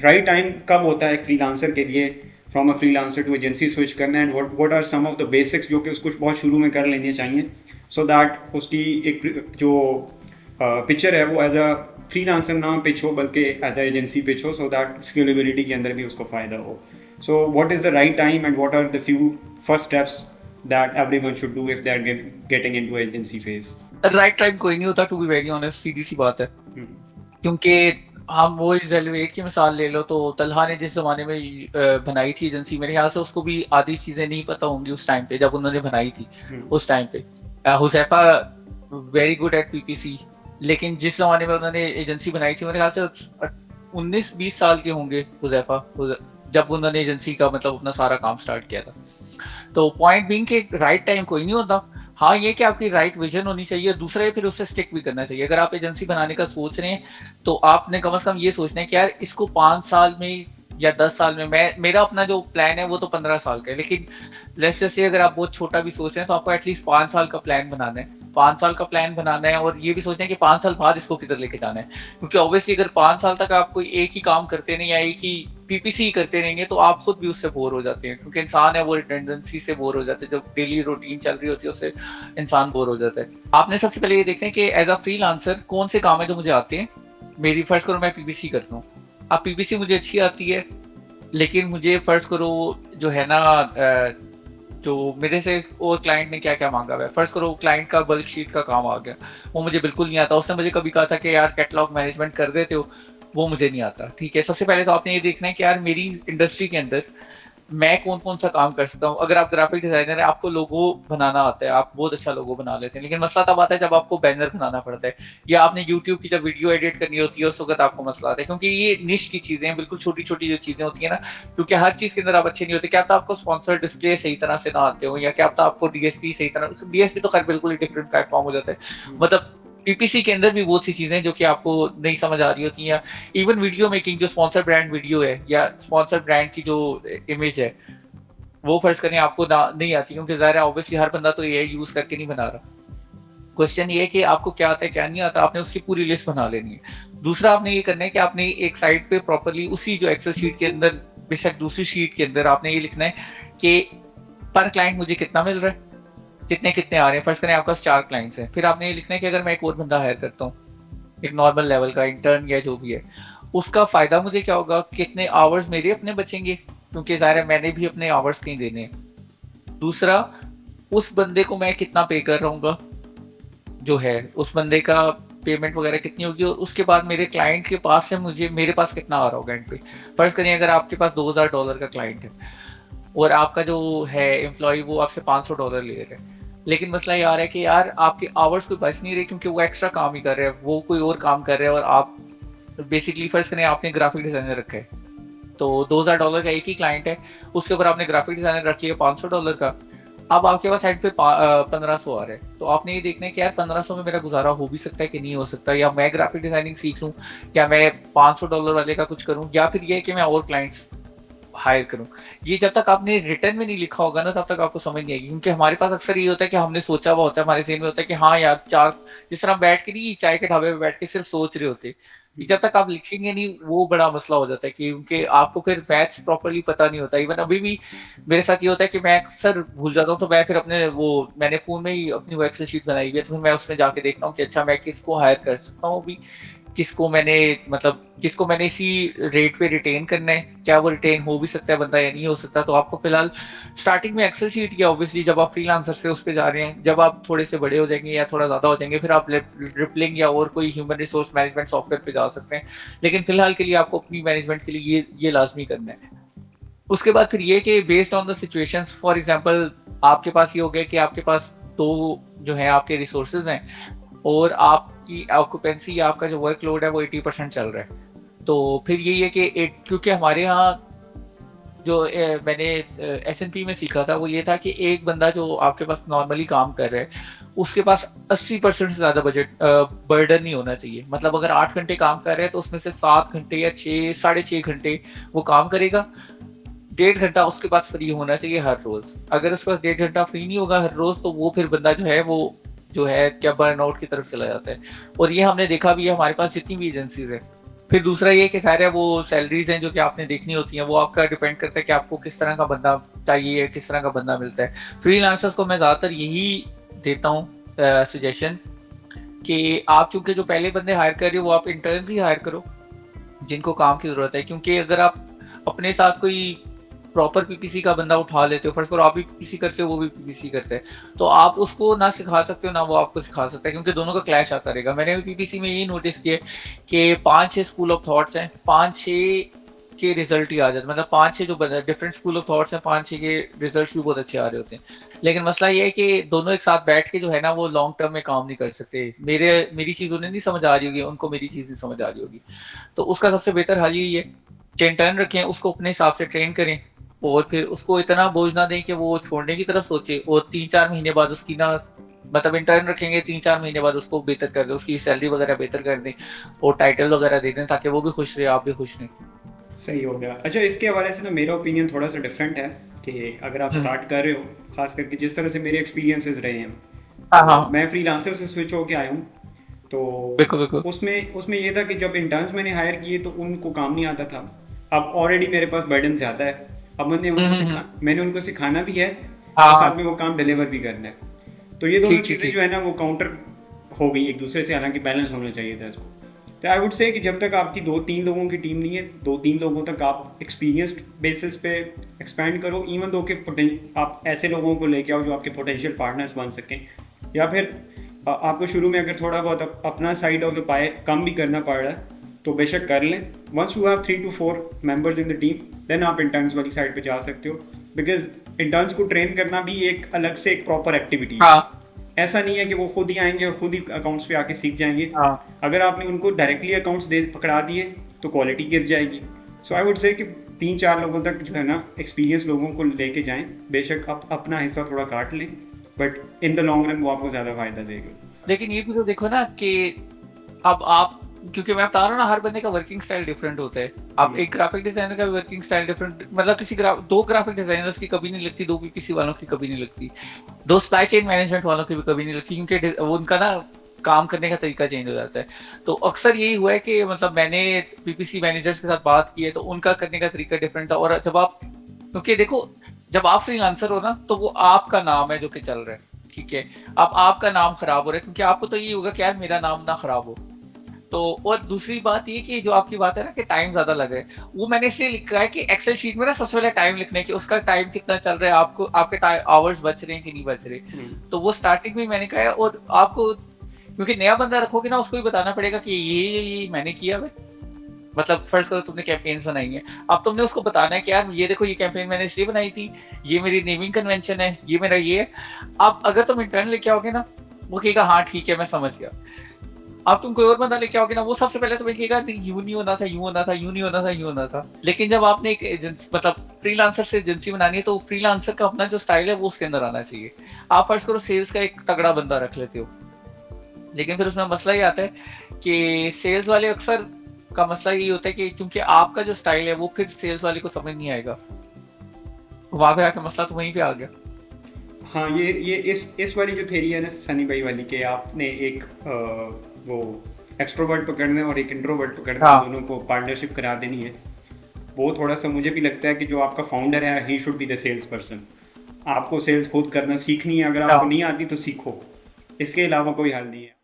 Right time कब होता है एक फ्रीलांसर के लिए from a freelancer to agency switch करना, and what are some of the basics जो कि उसको बहुत शुरू में कर लेने चाहिए, सो दैट उसकी एक जो पिक्चर है वो एज अ फ्रीलांसर ना पिच हो बल्कि एज अ एजेंसी पिच हो, सो दैट स्केलेबिलिटी के अंदर भी उसको फ़ायदा हो. So what is the right time and what are the few first steps that everyone should do if they are getting into agency phase? Right time कोई नहीं होता, टू बी वेरी ऑनेस्ट, सीधी सी बात है। क्योंकि हम वो इस रेलवेट की मिसाल ले लो, तो तलहा ने जिस जमाने में बनाई थी एजेंसी, मेरे ख्याल से उसको भी आधी चीजें नहीं पता होंगी उस टाइम पे जब उन्होंने बनाई थी। उस टाइम पे Huzaifa very good at PPC, लेकिन जिस जमाने में उन्होंने एजेंसी बनाई थी, मेरे ख्याल से 19-20 साल के होंगे हुजैफा जब उन्होंने एजेंसी का मतलब अपना सारा काम स्टार्ट किया था। तो पॉइंट बीइंग कि राइट टाइम कोई नहीं होता। हाँ, ये कि आपकी राइट विजन होनी चाहिए, दूसरा ये फिर उससे स्टिक भी करना चाहिए। अगर आप एजेंसी बनाने का सोच रहे हैं तो आपने कम से कम ये सोचना है कि यार इसको 5 साल में या 10 साल में, मैं मेरा अपना जो प्लान है वो तो 15 साल का है, लेकिन लेट्स जैसे अगर आप बहुत छोटा भी सोच रहे हैं तो आपको एटलीस्ट 5 साल का प्लान बनाना है। 5 साल का प्लान बनाना है और ये भी सोचना है कि 5 साल बाद इसको किधर लेके जाना है। क्योंकि ऑब्वियसली अगर 5 साल तक आप कोई एक ही काम करते नहीं या एक ही पीपीसी ही करते रहेंगे तो आप खुद भी उससे बोर हो जाते हैं, क्योंकि इंसान है वो रिटेंडेंसी से बोर हो जाते हैं। जब डेली रूटीन चल रही होती है उससे इंसान बोर हो जाता है। आपने सबसे पहले ये देखना है कि एज अ फ्रीलांसर कौन से काम है जो मुझे आते हैं। मेरी फर्स्ट करो मैं पीपीसी करता हूँ। अब पीपीसी मुझे अच्छी आती है, लेकिन मुझे फर्स्ट करो जो है ना जो मेरे से और क्लाइंट ने क्या क्या मांगा हुआ है। फर्स्ट करो क्लाइंट का बल्क शीट का काम आ गया, वो मुझे बिल्कुल नहीं आता। उसने मुझे कभी कहा था कि यार कैटलॉग मैनेजमेंट कर देते हो, वो मुझे नहीं आता। ठीक है, सबसे पहले तो आपने ये देखना है कि यार मेरी इंडस्ट्री के अंदर मैं कौन कौन सा काम कर सकता हूँ। अगर आप ग्राफिक डिजाइनर है, आपको लोगो बनाना आता है, आप बहुत अच्छा लोगो बना लेते हैं, लेकिन मसला तब आता है जब आपको बैनर बनाना पड़ता है, या आपने यूट्यूब की जब वीडियो एडिट करनी होती है उस वक्त आपको मसला आता है। क्योंकि ये निश की चीजें हैं, बिल्कुल छोटी छोटी जो चीजें होती है ना, क्योंकि हर चीज के अंदर आप अच्छे नहीं होते। क्या पता आपको स्पॉन्सर डिस्प्ले सही तरह से ना आते हो, या क्या पता आपको डीएसपी सही तरह, डीएसपी तो खैर बिल्कुल ही डिफरेंट प्लेटफॉर्म हो जाता है। मतलब पीपीसी के अंदर भी बहुत सी चीजें जो कि आपको नहीं समझ आ रही होती हैं। इवन वीडियो मेकिंग, जो स्पॉन्सर ब्रांड वीडियो है या स्पॉन्सर ब्रांड की जो इमेज है, वो फर्ज करें आपको ना नहीं आती, क्योंकि ज़ाहिर है ऑब्वियसली हर बंदा तो एआई यूज करके नहीं बना रहा। क्वेश्चन ये है कि आपको क्या आता है क्या नहीं आता, आपने उसकी पूरी लिस्ट बना लेनी है। दूसरा आपने ये करना है कि आपने एक साइड पे प्रॉपरली उसी जो एक्सेल शीट के अंदर, बेशक दूसरी शीट के अंदर, आपने ये लिखना है कि पर क्लाइंट मुझे कितना मिल रहा है, कितने कितने आ रहे हैं। फर्ज करें आपके पास 4 क्लाइंट्स हैं, फिर आपने ये लिखना है कि अगर मैं एक और बंदा हायर करता हूँ, एक नॉर्मल लेवल का इंटर्न या जो भी है, उसका फायदा मुझे क्या होगा, कितने आवर्स मेरे अपने बचेंगे, क्योंकि ज़ाहिर है मैंने भी अपने आवर्स कहीं देने हैं। दूसरा, उस बंदे को मैं कितना पे कर रहूंगा, जो है उस बंदे का पेमेंट वगैरह कितनी होगी, और उसके बाद मेरे क्लाइंट के पास से मुझे मेरे पास कितना आ रहा होगा एंड पे। फर्ज करिए अगर आपके पास $2000 का क्लाइंट है और आपका जो है एम्प्लॉय वो आपसे $500 ले रहे हैं, लेकिन मसला ये आ रहा है कि यार आपके आवर्स कोई बच नहीं रहे, क्योंकि वो एक्स्ट्रा काम ही कर रहे हैं, वो कोई और काम कर रहे हैं, और आप बेसिकली फर्ज करें आपने ग्राफिक डिजाइनर रखा है, तो $2000 का एक ही क्लाइंट है, उसके ऊपर आपने ग्राफिक डिजाइनर रख लिया $500 का। अब आपके पास साइड पे 1500 आ रहा है, तो आपने ये देखना है कि यार 1500 में मेरा गुजारा हो भी सकता है कि नहीं हो सकता, या मैं ग्राफिक डिजाइनिंग सीख लूँ, या मैं $500 वाले का कुछ करूँ, या फिर ये है कि मैं और क्लाइंट्स हायर करूँ। ये जब तक आपने रिटर्न में नहीं लिखा होगा ना तब तक आपको समझ नहीं आएगी, क्योंकि हमारे पास अक्सर ये होता है कि हमने सोचा हुआ होता है, हमारे ज़हन में होता है कि हाँ यार चार, जिस तरह हम बैठ के नहीं चाय के ढाबे पे बैठ के सिर्फ सोच रहे होते, कि जब तक आप लिखेंगे नहीं वो बड़ा मसला हो जाता है, कि क्योंकि आपको फिर मैथ्स प्रॉपर्ली पता नहीं होता। इवन अभी भी मेरे साथ ये होता है कि मैं अक्सर भूल जाता हूँ, तो मैं फिर अपने वो, मैंने फ़ोन में ही अपनी वो एक्सेल शीट बनाई हुई है, तो फिर मैं उसमें जाके देखता हूँ कि अच्छा मैं किसको हायर कर सकता हूँ अभी, किसको मैंने मतलब किसको मैंने इसी रेट पे रिटेन करना है, क्या वो रिटेन हो भी सकता है बंदा या नहीं हो सकता। तो आपको फिलहाल स्टार्टिंग में एक्सेल शीट, या ऑब्वियसली जब आप फ्रीलांसर से उस पे जा रहे हैं, जब आप थोड़े से बड़े हो जाएंगे या थोड़ा ज्यादा हो जाएंगे, फिर आप रिपलिंग या और कोई ह्यूमन रिसोर्स मैनेजमेंट सॉफ्टवेयर पे जा सकते हैं। लेकिन फिलहाल के लिए आपको अपनी मैनेजमेंट के लिए ये लाजमी करना है। उसके बाद फिर ये कि based on the situations, for example आपके पास ये हो गया कि आपके पास दो जो है आपके रिसोर्सेज हैं, और आपकी ऑक्यूपेंसी या आपका जो वर्कलोड है वो 80% चल रहा है। तो फिर यही है कि क्योंकि हमारे यहाँ जो मैंने एसएनपी में सीखा था वो ये था कि एक बंदा जो आपके पास नॉर्मली काम कर रहा है उसके पास 80% से ज्यादा बजट बर्डन नहीं होना चाहिए। मतलब अगर 8 घंटे काम कर रहे हैं तो उसमें से 7 घंटे या 6 साढ़े 6 घंटे वो काम करेगा, 1.5 घंटा उसके पास फ्री होना चाहिए हर रोज। अगर उसके पास 1.5 घंटा फ्री नहीं होगा हर रोज, तो वो फिर बंदा जो है वो जो है क्या बर्नआउट की तरफ चला जाता है। और ये हमने देखा भी है, हमारे पास जितनी भी एजेंसीज है फिर दूसरा ये कि सारे वो सैलरीज हैं जो कि आपने देखनी होती हैं, वो आपका डिपेंड करता है कि आपको किस तरह का बंदा चाहिए, किस तरह का बंदा मिलता है। फ्रीलांसर्स को मैं ज़्यादातर यही देता हूँ सजेशन कि आप चूंकि जो पहले बंदे हायर कर रहे हो वो आप इंटर्न्स ही हायर करो जिनको काम की ज़रूरत है, क्योंकि अगर आप अपने साथ कोई प्रॉपर पीपीसी का बंदा उठा लेते हो, फर्स्ट करो आप भी पीपीसी करते हो वो भी पीपीसी करते हैं, तो आप उसको ना सिखा सकते हो ना वो आपको सिखा सकता है, क्योंकि दोनों का क्लैश आता रहेगा। मैंने भी पीपीसी में यही नोटिस किया कि 5-6 स्कूल ऑफ थॉट्स हैं, 5-6 के रिजल्ट ही आ जाते, मतलब 5-6 जो डिफरेंट स्कूल ऑफ थॉट्स हैं, 5-6 के रिजल्ट भी बहुत अच्छे आ रहे होते हैं। लेकिन मसला ये है कि दोनों एक साथ बैठ के जो है ना वो लॉन्ग टर्म में काम नहीं कर सकते। मेरी चीज़ उन्हें नहीं समझ आ रही होगी, उनको मेरी चीज़ नहीं समझ आ रही होगी। तो उसका सबसे बेहतर हल यही है कि इंटर्न रखें, उसको अपने हिसाब से ट्रेन करें और फिर उसको इतना बोझ ना दें कि वो छोड़ने की तरफ सोचे, और 3-4 महीने बाद उसकी ना, मतलब इंटर्न रखेंगे 3-4 महीने बाद उसको बेहतर कर दें, उसकी सैलरी वगैरह बेहतर कर दें और टाइटल वगैरह दे दें, ताकि वो भी खुश रहे, आप भी खुश रहें। सही हो गया। अच्छा, इसके हवाले से ना मेरा ओपिनियन थोड़ा सा डिफरेंट है कि अगर आप स्टार्ट कर रहे हो, खास करके जिस तरह से मेरे एक्सपीरियंसेस रहे हैं, हाँ तो हाँ, मैं फ्रीलांसर से स्विच होके आया हूँ। तो बिल्कुल बिल्कुल। उसमें उसमें ये था कि जब इंटर्न्स मैंने हायर किए तो उनको काम नहीं आता था। अब ऑलरेडी मेरे पास बर्डन ज़्यादा है, अब हम्म। मैंने उनको सिखाना भी है हाँ और हाँ, साथ में वो काम डिलीवर भी करना है। तो ये दोनों ठीक ठीक चीज़ें ठीक। जो है ना वो काउंटर हो गई एक दूसरे से, हालांकि बैलेंस होना चाहिए था इसको। तो आई वुड से कि जब तक आपकी 2-3 लोगों की टीम नहीं है, 2-3 लोगों तक आप एक्सपीरियंस्ड बेसिस पे एक्सपैंड करो, इवन दो के आप ऐसे लोगों को लेके आओ जो आपके पोटेंशियल पार्टनर्स बन सकें। या फिर आपको शुरू में अगर थोड़ा बहुत अपना साइड ऑफ द पाए कम भी करना पड़ रहा है तो बेशक कर लें। Once you have 3 to 4 members in the team, then आप इंटर्न्स वाली साइड पे जा सकते हो, बिकॉज इंटर्न्स को ट्रेन करना भी एक अलग से एक प्रॉपर एक्टिविटी है। हाँ ऐसा नहीं है कि वो खुद ही आएंगे और खुद ही अकाउंट्स पे आके सीख जाएंगे। हाँ, अगर आपने उनको डायरेक्टली अकाउंट्स दे पकड़ा दिए तो क्वालिटी गिर जाएगी। सो आई वुड से कि 3-4 लोगों तक जो है ना एक्सपीरियंस लोगों को लेके जाएं, बेशक आप अपना हिस्सा थोड़ा काट लें, but in the long run वो आपको ज़्यादा फायदा देगा। लेकिन ये भी तो देखो ना कि अब आप, क्योंकि मैं बता रहा हूँ ना, हर बंदे का वर्किंग स्टाइल डिफरेंट होता है। अब एक ग्राफिक डिजाइनर का वर्किंग स्टाइल डिफरेंट, मतलब दो ग्राफिक डिजाइनर्स की कभी नहीं लगती, दो पीपीसी वालों की कभी नहीं लगती, दो सप्लाई चेन मैनेजमेंट वालों की भी कभी नहीं लगती, क्योंकि वो उनका ना काम करने का तरीका चेंज हो जाता है। तो अक्सर यही हुआ है कि मतलब मैंने पीपीसी मैनेजर्स के साथ बात की है तो उनका करने का तरीका डिफरेंट था। और जब आप, क्योंकि देखो जब आप फ्रीलांसर हो ना तो वो आपका नाम है जो कि चल रहा है, ठीक है। अब आपका नाम खराब हो रहा है, क्योंकि आपको तो ये होगा कि यार मेरा नाम ना खराब हो। तो और दूसरी बात ये कि जो आपकी बात है ना कि टाइम ज्यादा लग रहा है, वो मैंने इसलिए लिखा है कि एक्सेल शीट में ना सबसे पहले टाइम लिखने की, उसका टाइम कितना चल रहा है, आपको आपके आवर्स बच रहे हैं कि नहीं बच रहे। तो वो स्टार्टिंग में मैंने कहा है। और आपको, क्योंकि नया बंदा रखोगे ना उसको भी बताना पड़ेगा कि ये मैंने किया है। मतलब फर्स्ट करो तुमने कैंपेन्स बनाई है, अब तुमने उसको बताना है कि यार ये देखो ये कैंपेन मैंने इसलिए बनाई थी, ये मेरी नेमिंग कन्वेंशन है, ये मेरा ये है। अब अगर तुम इंटर्न लेके आओगे ना, वो कहेगा हाँ ठीक है मैं समझ गया। अब तुम कोई और बंदा लेके आओगे ना, वो सबसे पहले तुम्हें कहेगा यूं नहीं होना था, यूं होना था, यूं नहीं होना था, यूं होना था। लेकिन जब आपने एक एजेंसी, मतलब फ्रीलांसर से एजेंसी बनानी है, तो फ्रीलांसर का अपना जो स्टाइल है वो उसके अंदर आना चाहिए। आप फर्स्ट करो सेल्स का एक तगड़ा बंदा रख लेते हो, लेकिन फिर उसमें मसला ये आता है कि सेल्स वाले अक्सर का मसला यही होता है कि क्योंकि आपका जो स्टाइल है वो फिर सेल्स वाले को समझ नहीं आएगा, वहां पे आके मसला तो वहीं पे आ गया। हाँ, ये इस वाली जो थेरी है ना सनी भाई वाली, कि आपने एक वो एक्सट्रोवर्ट पकड़ना है और एक इंट्रोवर्ट पकड़ना है, हाँ दोनों को पार्टनरशिप करा देनी है। वो थोड़ा सा मुझे भी लगता है कि जो आपका फाउंडर है ही should be the sales person. आपको सेल्स खुद करना सीखनी है, अगर आपको हाँ, नहीं आती तो सीखो, इसके अलावा कोई हल नहीं है।